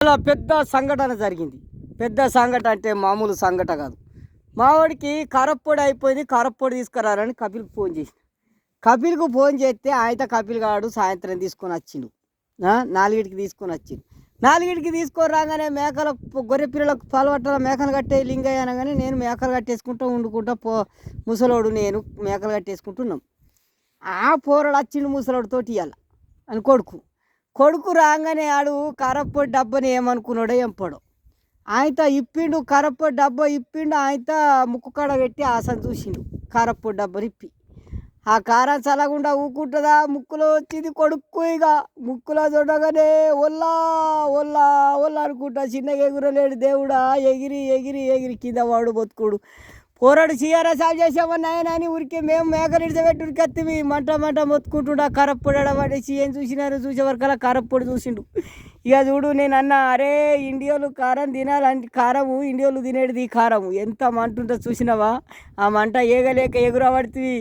అలా పెద్ద సంఘటన జరిగింది. పెద్ద సంఘటన అంటే మామూలు సంఘటన కాదు. మావాడికి కారప్పొడి అయిపోయింది. కారప్పొడి తీసుకురారని కపిల్‌కి ఫోన్ చేసిన. కపిల్‌కి ఫోన్ చేస్తే కపిల్ గాడు సాయంత్రం తీసుకొని వచ్చిండు. 4కి తీసుకొని వచ్చిండు. 4కి తీసుకొని రాగానే గొర్రె పిల్లలకు పాలు పట్టాల మేకలు కట్టే లింగయ్య అనగానే నేను మేకలు కట్టేసుకుంటూ వండుకుంటా ముసలోడు నేను మేకలు కట్టేసుకుంటున్నాం. ఆ పోరడు వచ్చిండు ముసలోడితోటి ఇయ్యాల అని కొడుకు రాగానే ఆడు కారప్పొడి డబ్బాని ఏమనుకున్నాడో ఎంపడో ఇప్పిండు కారప్పొడి డబ్బా ఇప్పిండు ముక్కు కాడ పెట్టి ఆసన చూసిండు కారప్పొడి డబ్బాని ఇప్పి ఆ కారం చల్లకుండా ఊకుంటుందా ముక్కులో వచ్చింది కొడుకు ఇక ముక్కులో చూడగానే ఒల్లా ఒల్లా ఒల్లా అనుకుంటా చిన్నగా ఎగురలేడు దేవుడా ఎగిరి ఎగిరి ఎగిరి కింద వాడు బతుకుడు పోరాడు చీఆర్ఎస్ సాగు చేసామని ఆయన అని ఊరికే మేము మేకలు ఇడిచబెట్టి ఉరికెత్తివి మంట మొత్తుకుంటుండ కారప్పొడి పడేసి ఏం చూసినారు చూసే వరకల్లా కారప్పొడి చూసిండు. ఇక చూడు నేను అన్న అరే ఇండియాలు కారం తినాలంటే కారము ఇండియాలు తినేది కారము ఎంత మంట ఉంటుందో చూసినావా ఆ మంట ఏగలేక ఎగురబడితివి